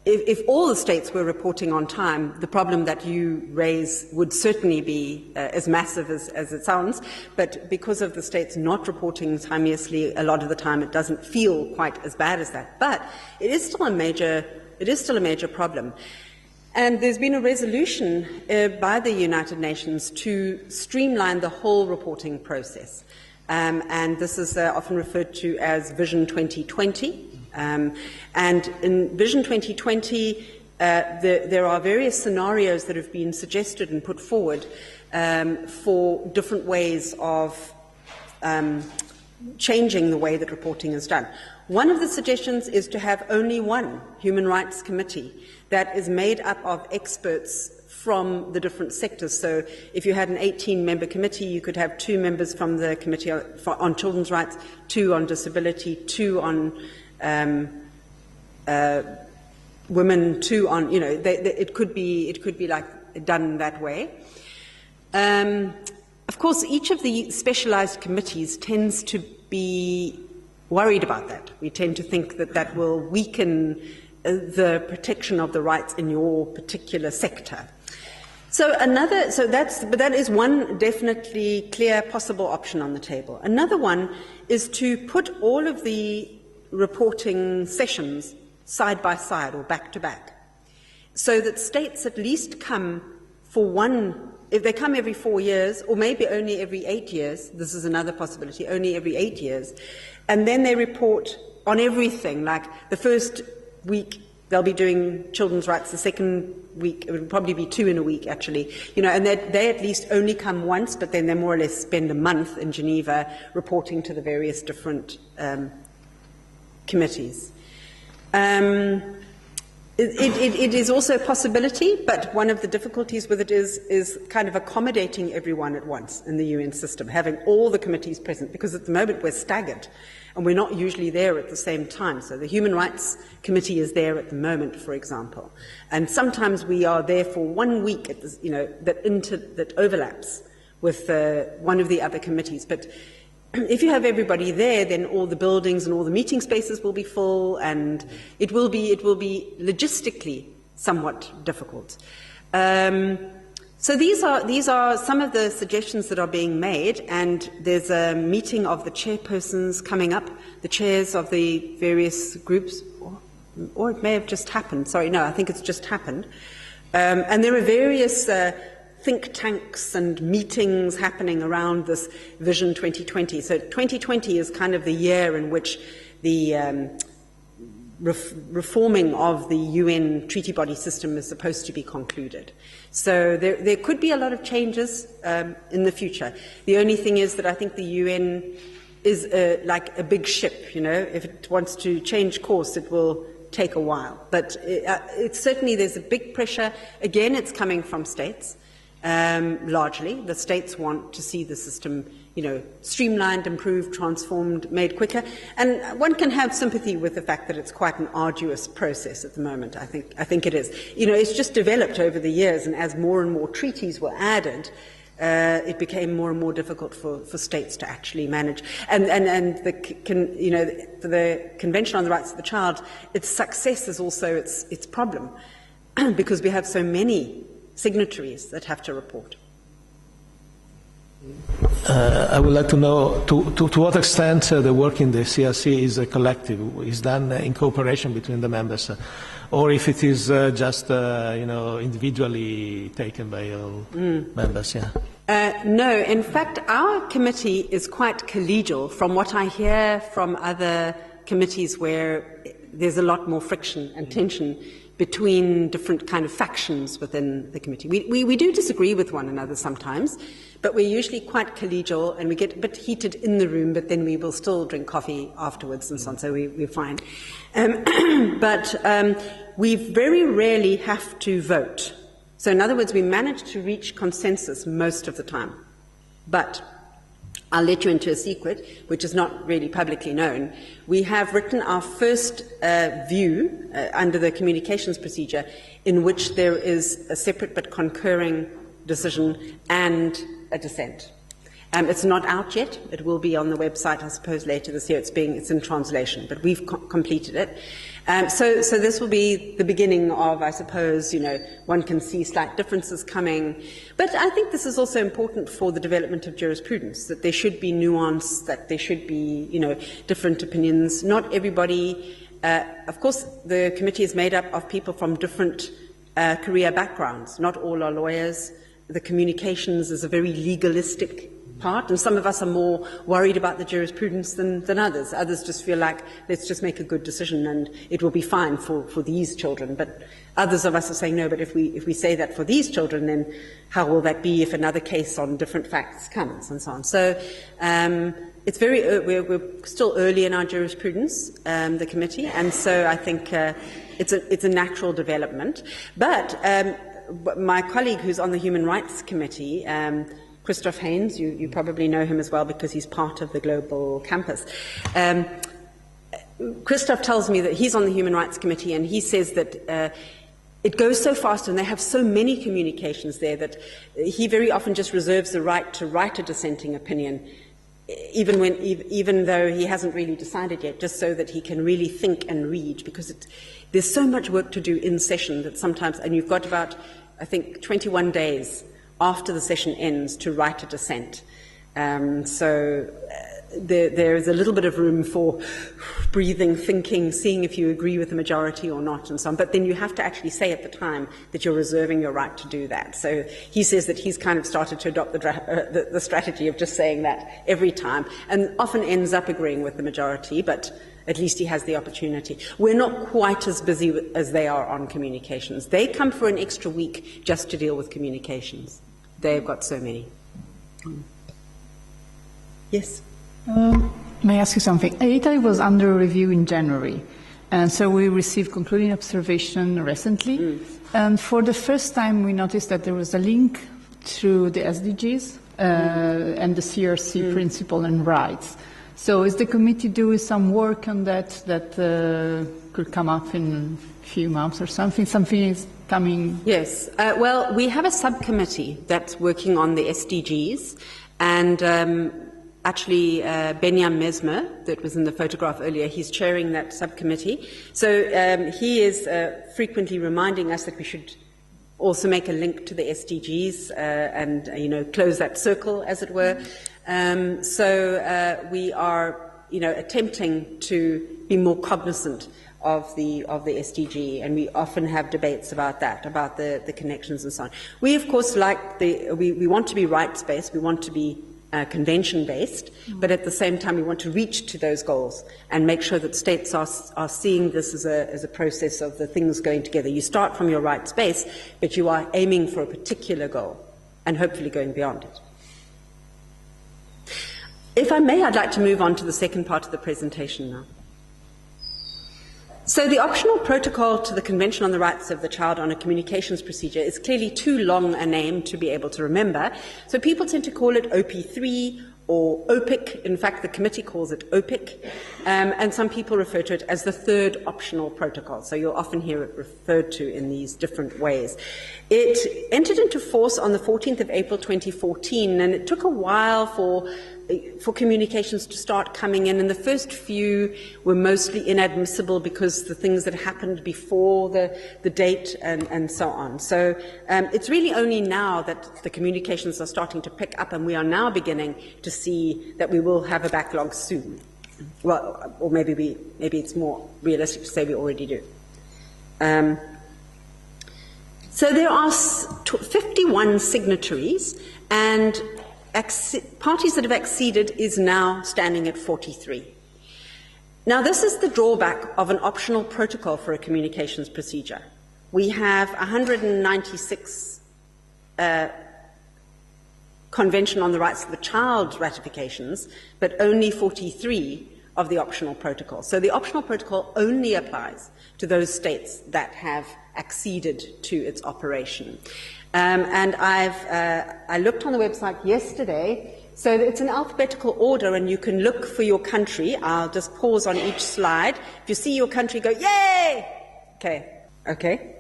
If all the states were reporting on time, the problem that you raise would certainly be as massive as it sounds. But because of the states not reporting timeously, a lot of the time it doesn't feel quite as bad as that. But it is still a major problem. And there's been a resolution by the United Nations to streamline the whole reporting process. And this is often referred to as Vision 2020. And in Vision 2020, there are various scenarios that have been suggested and put forward for different ways of changing the way that reporting is done. One of the suggestions is to have only one Human Rights Committee that is made up of experts from the different sectors. So if you had an 18-member committee, you could have 2 members from the Committee on Children's Rights, 2 on disability, 2 on women, 2 on, it could be like done that way. Of course, each of the specialized committees tends to be worried about that. We tend to think that that will weaken the protection of the rights in your particular sector. But that is one definitely clear possible option on the table. Another one is to put all of the reporting sessions side by side or back to back, so that states at least come for one. If they come every 4 years, or maybe only every 8 years, this is another possibility, only every 8 years, and then they report on everything, like the first week they'll be doing children's rights, the second week, it would probably be 2 in a week actually, and they at least only come once, but then they more or less spend a month in Geneva reporting to the various different committees. It is also a possibility, but one of the difficulties with it is kind of accommodating everyone at once in the UN system, having all the committees present, because at the moment we're staggered and we're not usually there at the same time. So the Human Rights Committee is there at the moment, for example, and sometimes we are there for 1 week at this, that overlaps with one of the other committees. But if you have everybody there, then all the buildings and all the meeting spaces will be full, and it will be logistically somewhat difficult. So these are some of the suggestions that are being made, and there's a meeting of the chairpersons coming up, the chairs of the various groups, or it may have just happened. Sorry, no, I think it's just happened. And there are various think tanks and meetings happening around this Vision 2020. So 2020 is kind of the year in which the reforming of the UN treaty body system is supposed to be concluded. So there could be a lot of changes in the future. The only thing is that I think the UN is like a big ship, if it wants to change course, it will take a while. But it's certainly, there's a big pressure. Again, it's coming from states. Largely, the states want to see the system, streamlined, improved, transformed, made quicker. And one can have sympathy with the fact that it's quite an arduous process at the moment. I think it is. It's just developed over the years, and as more and more treaties were added, it became more and more difficult for states to actually manage. And the Convention on the Rights of the Child, its success is also its problem, because we have so many signatories that have to report. I would like to know to what extent the work in the CRC is collective, is done in cooperation between the members, or if it is just individually taken by all members. Yeah. No, in fact, our committee is quite collegial. From what I hear from other committees where there's a lot more friction and tension between different kind of factions within the committee. We do disagree with one another sometimes, but we're usually quite collegial, and we get a bit heated in the room, but then we will still drink coffee afterwards and so on, so we're fine. But we very rarely have to vote. So in other words, we manage to reach consensus most of the time. But I'll let you into a secret, which is not really publicly known. We have written our first view under the communications procedure, in which there is a separate but concurring decision and a dissent. It's not out yet. It will be on the website, I suppose, later this year. It's in translation, but we've completed it. So this will be the beginning of, I suppose, one can see slight differences coming. But I think this is also important for the development of jurisprudence, that there should be nuance, that there should be, different opinions. Not everybody, of course, the committee is made up of people from different career backgrounds. Not all are lawyers. The communications is a very legalistic part, and some of us are more worried about the jurisprudence than others. Others just feel like, let's just make a good decision and it will be fine for these children. But others of us are saying, no, but if we say that for these children, then how will that be if another case on different facts comes, and so on. So it's we're still early in our jurisprudence, the committee, and so I think it's a natural development. But my colleague who's on the Human Rights Committee, Christoph Haynes, you probably know him as well because he's part of the global campus. Christoph tells me that he's on the Human Rights Committee, and he says that it goes so fast and they have so many communications there that he very often just reserves the right to write a dissenting opinion, even though he hasn't really decided yet, just so that he can really think and read, because there's so much work to do in session that sometimes, and you've got about, I think, 21 days after the session ends to write a dissent. So there is a little bit of room for breathing, thinking, seeing if you agree with the majority or not, and so on. But then you have to actually say at the time that you're reserving your right to do that. So he says that he's kind of started to adopt the strategy of just saying that every time, and often ends up agreeing with the majority, but at least he has the opportunity. We're not quite as busy as they are on communications. They come for an extra week just to deal with communications. They've got so many. Yes? May I ask you something? Italy was under review in January, and so we received concluding observation recently. And for the first time, we noticed that there was a link through the SDGs and the CRC principle and rights. So is the committee doing some work on that could come up in a few months or something? Something is coming? Yes. Well, we have a subcommittee that's working on the SDGs, and actually, Benyam Mesmer, that was in the photograph earlier, he's chairing that subcommittee. So he is frequently reminding us that we should also make a link to the SDGs and close that circle, as it were. So we are attempting to be more cognizant of the SDG, and we often have debates about that, about the connections and so on. We, of course, we want to be rights-based, we want to be convention-based, but at the same time we want to reach to those goals and make sure that states are seeing this as a process of the things going together. You start from your rights base, but you are aiming for a particular goal and hopefully going beyond it. If I may, I'd like to move on to the second part of the presentation now. So the optional protocol to the Convention on the Rights of the Child on a Communications Procedure is clearly too long a name to be able to remember, so people tend to call it OP3 or OPIC. In fact, the committee calls it OPIC, and some people refer to it as the third optional protocol, so you'll often hear it referred to in these different ways. It entered into force on the 14th of April 2014, and it took a while for communications to start coming in, and the first few were mostly inadmissible because the things that happened before the date and so on. So it's really only now that the communications are starting to pick up, and we are now beginning to see that we will have a backlog soon. Well, or maybe it's more realistic to say we already do. So there are 51 signatories, and parties that have acceded is now standing at 43. Now, this is the drawback of an optional protocol for a communications procedure. We have 196 Convention on the Rights of the Child ratifications, but only 43 of the optional protocol. So the optional protocol only applies to those states that have acceded to its operation. And I looked on the website yesterday, so it's in alphabetical order, and you can look for your country. I'll just pause on each slide. If you see your country, go, yay! Okay.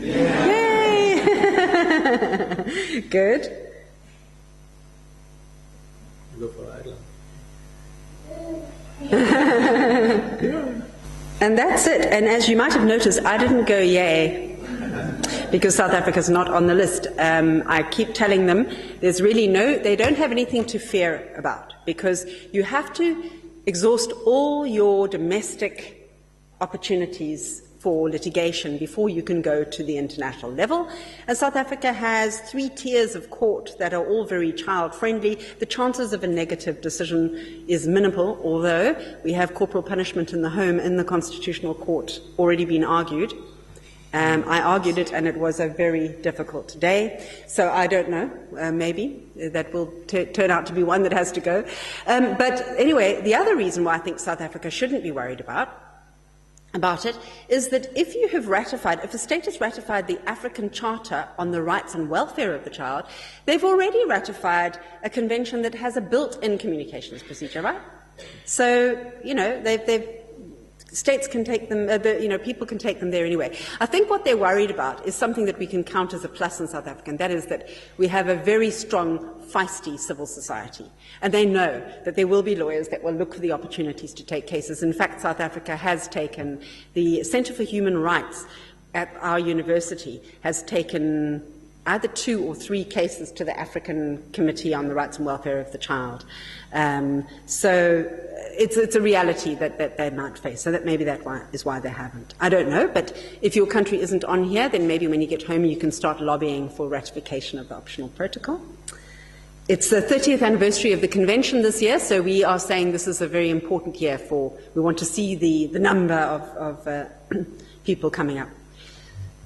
Yay! Good. Go for Ireland. And that's it. And as you might have noticed, I didn't go yay because South Africa's not on the list. I keep telling them there's really they don't have anything to fear about, because you have to exhaust all your domestic opportunities for litigation before you can go to the international level. And South Africa has 3 tiers of court that are all very child-friendly. The chances of a negative decision is minimal, although we have corporal punishment in the home in the Constitutional Court already been argued. I argued it, and it was a very difficult day. So I don't know, maybe that will turn out to be one that has to go. But anyway, the other reason why I think South Africa shouldn't be worried about it is that if you have ratified, if a state has ratified the African Charter on the Rights and Welfare of the Child, they've already ratified a convention that has a built-in communications procedure, right? So, you know, states can take them, people can take them there anyway. I think what they're worried about is something that we can count as a plus in South Africa, and that is that we have a very strong, feisty civil society. And they know that there will be lawyers that will look for the opportunities to take cases. In fact, South Africa has taken, the Centre for Human Rights at our university has taken either 2 or 3 cases to the African Committee on the Rights and Welfare of the Child. So it's a reality that they might face. So that maybe that is why they haven't. I don't know, but if your country isn't on here, then maybe when you get home you can start lobbying for ratification of the optional protocol. It's the 30th anniversary of the convention this year, so we are saying this is a very important year we want to see the number of people coming up.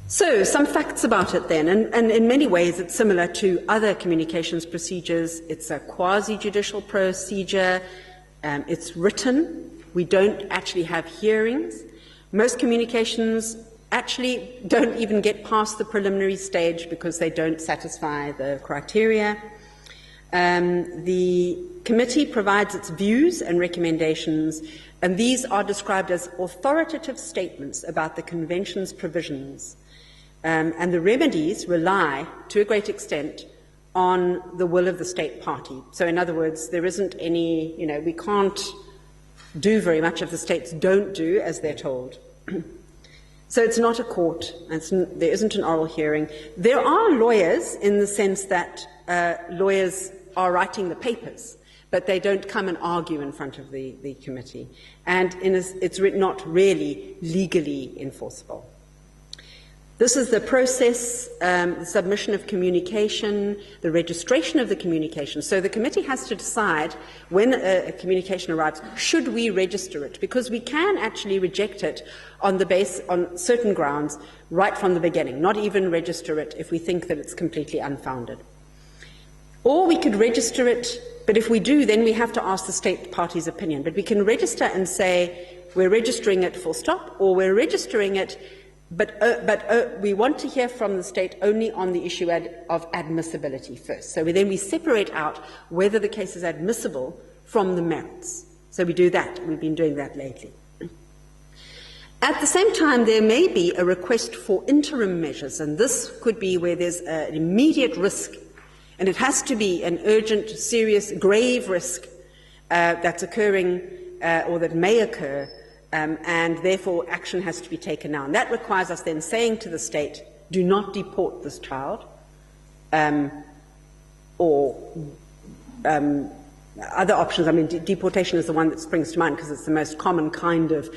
So, some facts about it then, and in many ways it's similar to other communications procedures. It's a quasi-judicial procedure, it's written, we don't actually have hearings. Most communications actually don't even get past the preliminary stage because they don't satisfy the criteria. The committee provides its views and recommendations, and these are described as authoritative statements about the Convention's provisions. And the remedies rely, to a great extent, on the will of the state party. So, in other words, there isn't any, we can't do very much if the states don't do as they're told. So it's not a court, there isn't an oral hearing. There are lawyers in the sense that lawyers are writing the papers, but they don't come and argue in front of the committee. And it's not really legally enforceable. This is the process, the submission of communication, the registration of the communication. So the committee has to decide when a communication arrives, should we register it? Because we can actually reject it on certain grounds right from the beginning, not even register it if we think that it's completely unfounded. Or we could register it, but if we do, then we have to ask the state party's opinion. But we can register and say, we're registering it full stop, or we're registering it but we want to hear from the state only on the issue of admissibility first. So then we separate out whether the case is admissible from the merits. So we do that. We've been doing that lately. At the same time, there may be a request for interim measures, and this could be where there's an immediate risk, and it has to be an urgent, serious, grave risk that's occurring or that may occur, and therefore action has to be taken now. And that requires us then saying to the state, do not deport this child, or other options. I mean, deportation is the one that springs to mind because it's the most common kind of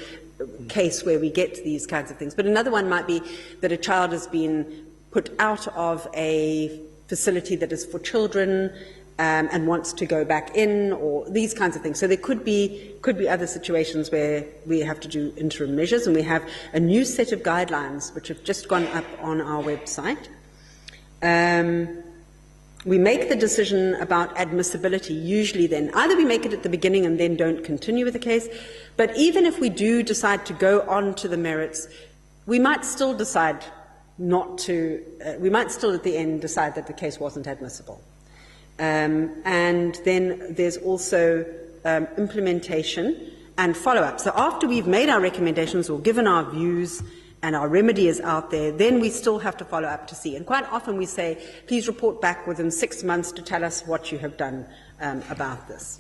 case where we get these kinds of things. But another one might be that a child has been put out of a facility that is for children and wants to go back in, or these kinds of things. So there could be other situations where we have to do interim measures, and we have a new set of guidelines which have just gone up on our website. We make the decision about admissibility usually then. Either we make it at the beginning and then don't continue with the case, but even if we do decide to go on to the merits, we might still decide not to, we might still at the end decide that the case wasn't admissible. And then there's also implementation and follow-up. So after we've made our recommendations or given our views and our remedy is out there, then we still have to follow up to see. And quite often we say, please report back within 6 months to tell us what you have done about this.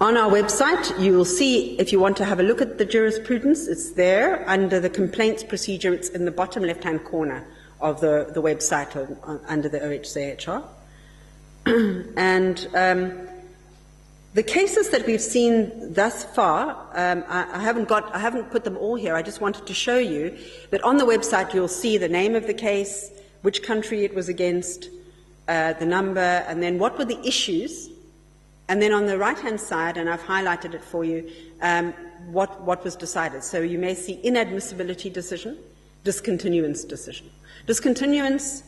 On our website, you will see, if you want to have a look at the jurisprudence, it's there under the complaints procedure. It's in the bottom left-hand corner of the website under the OHCHR. And The cases that we've seen thus far, I haven't put them all here. I just wanted to show you that on the website you'll see the name of the case, which country it was against, the number, and then what were the issues. And then on the right-hand side, and I've highlighted it for you, what was decided. So you may see inadmissibility decision, discontinuance decision. Discontinuance,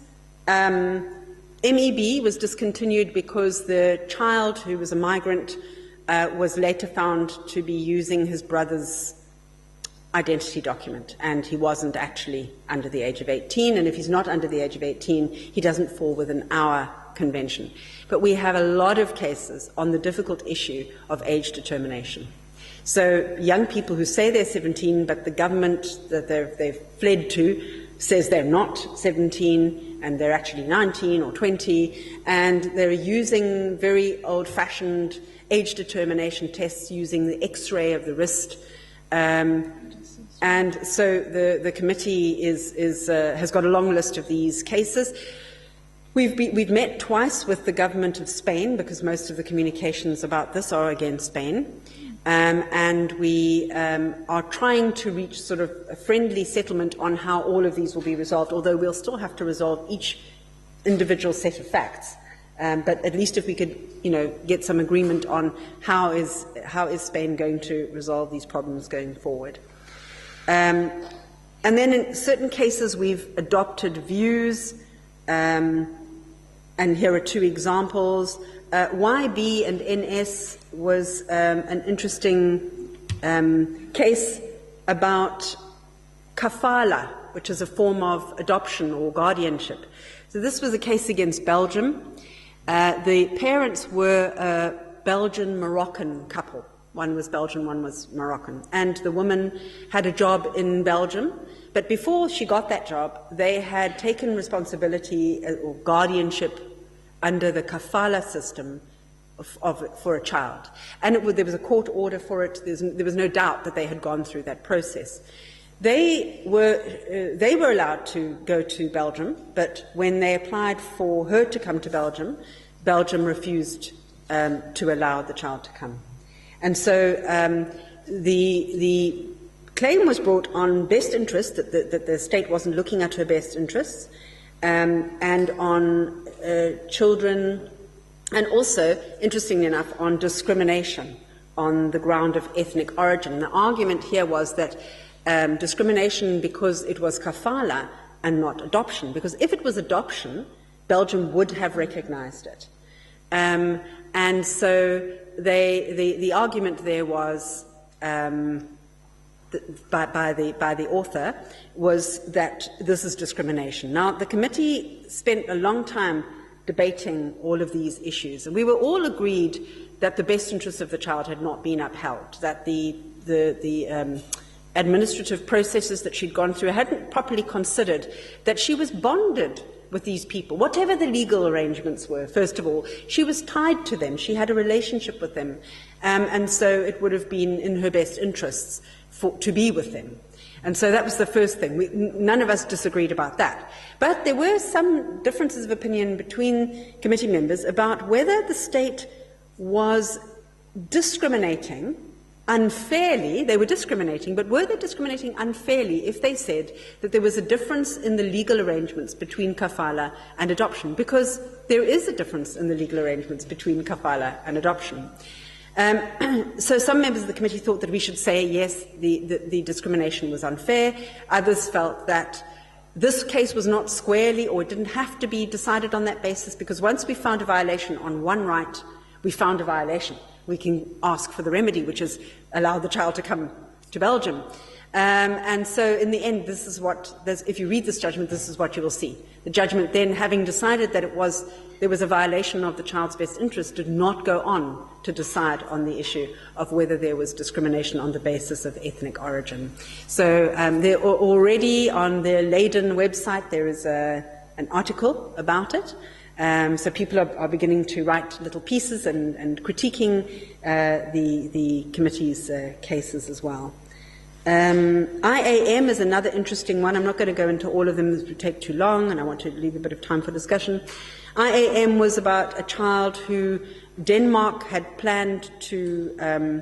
MEB was discontinued because the child, who was a migrant, was later found to be using his brother's identity document, and he wasn't actually under the age of 18, and if he's not under the age of 18, he doesn't fall within our convention. But we have a lot of cases on the difficult issue of age determination. So young people who say they're 17, but the government that they've fled to says they're not 17, and they're actually 19 or 20, and they're using very old-fashioned age determination tests using the X-ray of the wrist. And so the committee has got a long list of these cases. We've met twice with the government of Spain, because most of the communications about this are against Spain. And we are trying to reach sort of a friendly settlement on how all of these will be resolved, although we'll still have to resolve each individual set of facts. But at least if we could, get some agreement on how is Spain going to resolve these problems going forward. And then in certain cases we've adopted views, and here are two examples. YB and NS was an interesting case about kafala, which is a form of adoption or guardianship. So this was a case against Belgium. The parents were a Belgian-Moroccan couple. One was Belgian, one was Moroccan. And the woman had a job in Belgium, but before she got that job, they had taken responsibility or guardianship under the kafala system for a child. And there was a court order for it. There was no doubt that they had gone through that process. They were allowed to go to Belgium, but when they applied for her to come to Belgium, Belgium refused to allow the child to come. And so the claim was brought on best interest, that the state wasn't looking at her best interests, and on children, and also, interestingly enough, on discrimination on the ground of ethnic origin. The argument here was that discrimination because it was kafala and not adoption, because if it was adoption, Belgium would have recognized it. And so the argument there was, by the author, was that this is discrimination. Now, the committee spent a long time debating all of these issues, and we were all agreed that the best interests of the child had not been upheld, that the administrative processes that she'd gone through hadn't properly considered that she was bonded with these people, whatever the legal arrangements were. First of all, she was tied to them, she had a relationship with them, and so it would have been in her best interests to be with them. And so that was the first thing. None of us disagreed about that. But there were some differences of opinion between committee members about whether the state was discriminating unfairly. They were discriminating, but were they discriminating unfairly if they said that there was a difference in the legal arrangements between kafala and adoption? Because there is a difference in the legal arrangements between kafala and adoption. So some members of the committee thought that we should say, yes, the discrimination was unfair. Others felt that this case was not squarely, or it didn't have to be decided on that basis, because once we found a violation on one right, we found a violation. We can ask for the remedy, which is allow the child to come to Belgium. And so in the end, this is if you read this judgment, this is what you will see. The judgment then, having decided that there was a violation of the child's best interest, did not go on to decide on the issue of whether there was discrimination on the basis of ethnic origin. So there already on the Leiden website, there is an article about it. So people are beginning to write little pieces and critiquing the committee's cases as well. IAM is another interesting one. I'm not going to go into all of them, it would take too long, and I want to leave a bit of time for discussion. IAM was about a child who Denmark had planned to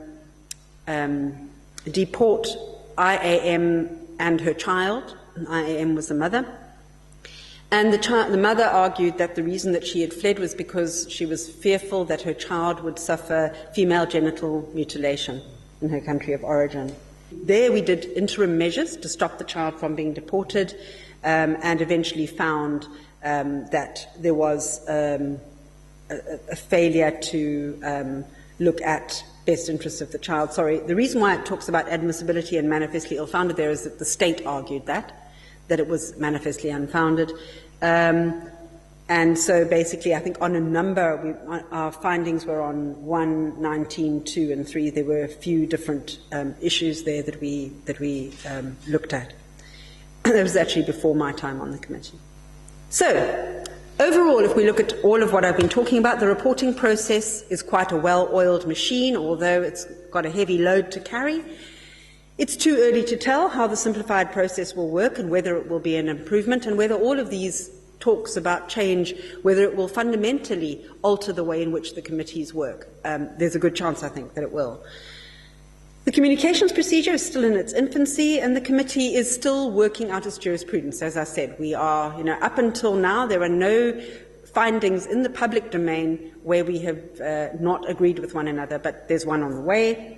deport IAM and her child. And IAM was the mother. And the mother argued that the reason that she had fled was because she was fearful that her child would suffer female genital mutilation in her country of origin. There we did interim measures to stop the child from being deported, and eventually found that there was a failure to look at best interests of the child. Sorry, the reason why it talks about admissibility and manifestly ill-founded there is that the state argued that it was manifestly unfounded. And so basically, I think on a number, our findings were on 1, 19, 2, and 3. There were a few different issues there that we looked at. That was actually before my time on the committee. So, overall, if we look at all of what I've been talking about, the reporting process is quite a well-oiled machine, although it's got a heavy load to carry. It's too early to tell how the simplified process will work and whether it will be an improvement, and whether all of these talks about change, whether it will fundamentally alter the way in which the committees work. There's a good chance, I think, that it will. The communications procedure is still in its infancy, and the committee is still working out its jurisprudence. As I said, we are, up until now, there are no findings in the public domain where we have not agreed with one another, but there's one on the way.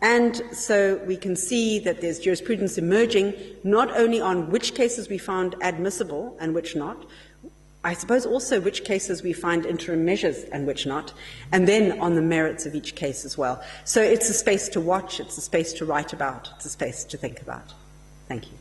And so we can see that there's jurisprudence emerging, not only on which cases we found admissible and which not, I suppose also which cases we find interim measures and which not, and then on the merits of each case as well. So it's a space to watch, it's a space to write about, it's a space to think about. Thank you.